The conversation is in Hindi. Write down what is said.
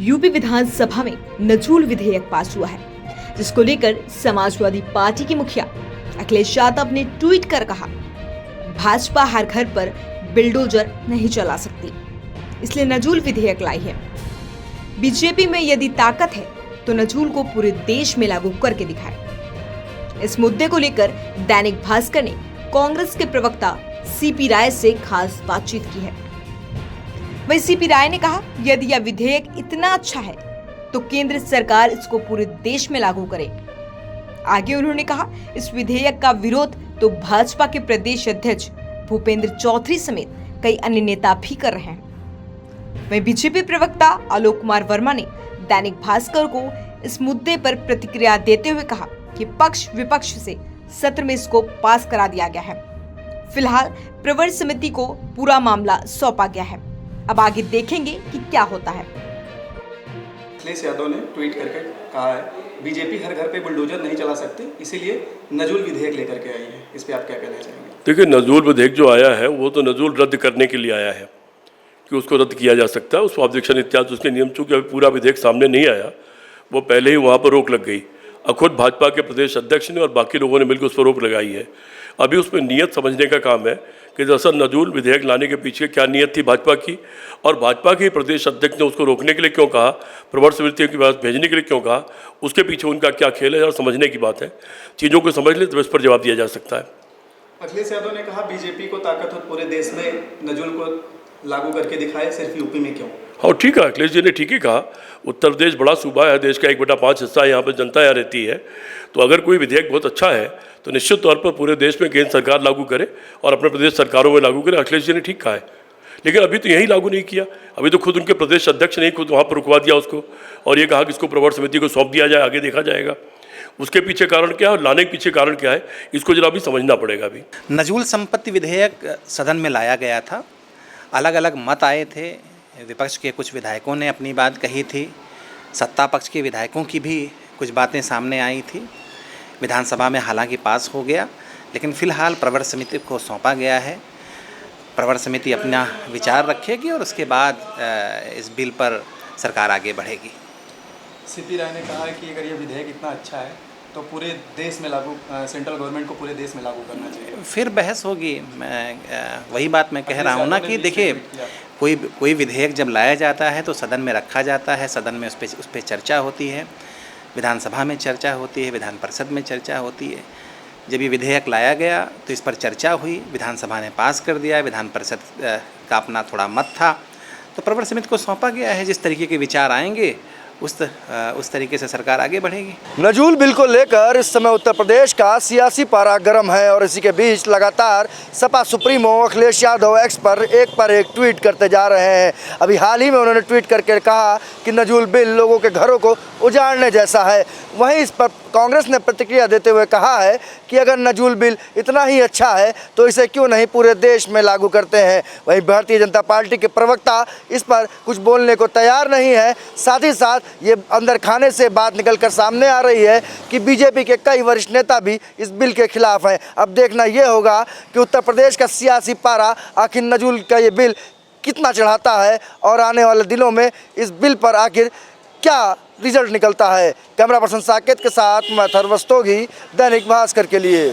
यूपी विधानसभा में नजूल विधेयक पास हुआ है, जिसको लेकर समाजवादी पार्टी के मुखिया अखिलेश यादव ने ट्वीट कर कहा, भाजपा हर घर पर बिल्डोजर नहीं चला सकती, इसलिए नजूल विधेयक लाई है। बीजेपी में यदि ताकत है तो नजूल को पूरे देश में लागू करके दिखाए। इस मुद्दे को लेकर दैनिक भास्कर ने कांग्रेस के प्रवक्ता सीपी राय से खास बातचीत की है। वहीं सीपी राय ने कहा, यदि यह विधेयक इतना अच्छा है तो केंद्र सरकार इसको पूरे देश में लागू करे। आगे उन्होंने कहा, इस विधेयक का विरोध तो भाजपा के प्रदेश अध्यक्ष भूपेंद्र चौधरी समेत कई अन्य नेता भी कर रहे हैं। वहीं बीजेपी प्रवक्ता आलोक कुमार वर्मा ने दैनिक भास्कर को इस मुद्दे पर प्रतिक्रिया देते हुए कहा कि पक्ष विपक्ष से सत्र में इसको पास करा दिया गया है। फिलहाल प्रवर समिति को पूरा मामला सौंपा गया है। अब आगे देखेंगे कि क्या होता है। अखिलेश यादव ने ट्वीट करके कहा है, बीजेपी हर घर पे बुलडोजर नहीं चला सकती, इसीलिए नजूल विधेयक लेकर के आई है। इस पे आप क्या कहना चाहेंगे? देखिए, नजूल विधेयक जो आया है वो तो नजूल रद्द करने के लिए आया है कि उसको रद्द किया जा सकता है। उस ऑब्जेक्शन इत्यादि उसके नियम, चूंकि अभी पूरा विधेयक सामने नहीं आया, वो पहले ही वहाँ पर रोक लग गई। खुद भाजपा के प्रदेश अध्यक्ष ने और बाकी लोगों ने मिलकर उस पर रोक लगाई है। अभी उसमें नियत समझने का काम है कि दरअसल नजूल विधेयक लाने के पीछे क्या नियत थी भाजपा की, और भाजपा के प्रदेश अध्यक्ष ने उसको रोकने के लिए क्यों कहा, प्रवर समिति के पास भेजने के लिए क्यों कहा, उसके पीछे उनका क्या खेल है और समझने की बात है। चीज़ों को समझ ले तो इस पर जवाब दिया जा सकता है। अखिलेश यादव ने कहा, बीजेपी को ताकत हो पूरे देश में नजूल को लागू करके दिखाए, सिर्फ यूपी में क्यों? हाँ, ठीक है, अखिलेश जी ने ठीक ही कहा। उत्तर प्रदेश बड़ा सूबा है, देश का 1/5 हिस्सा है, यहाँ पर जनता यहाँ रहती है। तो अगर कोई विधेयक बहुत अच्छा है तो निश्चित तौर पर पूरे देश में केंद्र सरकार लागू करे और अपने प्रदेश सरकारों में लागू करे। अखिलेश जी ने ठीक कहा है, लेकिन अभी तो यही लागू नहीं किया। अभी तो खुद उनके प्रदेश अध्यक्ष ने खुद वहाँ पर रुकवा दिया उसको, और ये कहा कि इसको प्रवर समिति को सौंप दिया जाए, आगे देखा जाएगा। उसके पीछे कारण क्या है और लाने के पीछे कारण क्या है, इसको जरा भी समझना पड़ेगा। अभी नजूल संपत्ति विधेयक सदन में लाया गया था, अलग अलग मत आए थे। विपक्ष के कुछ विधायकों ने अपनी बात कही थी, सत्ता पक्ष के विधायकों की भी कुछ बातें सामने आई थी। विधानसभा में हालांकि पास हो गया, लेकिन फ़िलहाल प्रवर समिति को सौंपा गया है। प्रवर समिति अपना विचार रखेगी और उसके बाद इस बिल पर सरकार आगे बढ़ेगी। सीपी राय ने कहा है कि अगर ये विधेयक इतना अच्छा है तो पूरे देश में लागू, सेंट्रल गवर्नमेंट को पूरे देश में लागू करना चाहिए। फिर बहस होगी। वही बात मैं कह रहा हूँ ना कि देखिए, कोई विधेयक जब लाया जाता है तो सदन में रखा जाता है, सदन में उस पर चर्चा होती है, विधानसभा में चर्चा होती है, विधान परिषद में चर्चा होती है। जब ये विधेयक लाया गया तो इस पर चर्चा हुई, विधानसभा ने पास कर दिया, विधान परिषद का अपना थोड़ा मत था, तो प्रवर समिति को सौंपा गया है। जिस तरीके के विचार आएंगे उस तरीके से सरकार आगे बढ़ेगी। नजूल बिल को लेकर इस समय उत्तर प्रदेश का सियासी पारा गर्म है, और इसी के बीच लगातार सपा सुप्रीमो अखिलेश यादव एक्स पर एक ट्वीट करते जा रहे हैं। अभी हाल ही में उन्होंने ट्वीट करके कहा कि नजूल बिल लोगों के घरों को उजाड़ने जैसा है। वहीं इस पर कांग्रेस ने प्रतिक्रिया देते हुए कहा है कि अगर नजूल बिल इतना ही अच्छा है तो इसे क्यों नहीं पूरे देश में लागू करते हैं। वहीं भारतीय जनता पार्टी के प्रवक्ता इस पर कुछ बोलने को तैयार नहीं है। साथ ही साथ ये अंदर खाने से बात निकलकर सामने आ रही है कि बीजेपी के कई वरिष्ठ नेता भी इस बिल के खिलाफ हैं। अब देखना ये होगा कि उत्तर प्रदेश का सियासी पारा आखिर नजूल का ये बिल कितना चढ़ाता है, और आने वाले दिनों में इस बिल पर आखिर क्या रिजल्ट निकलता है। कैमरा पर्सन साकेत के साथ मैं थर्वस्तोगी, दैनिक भास्कर के लिए।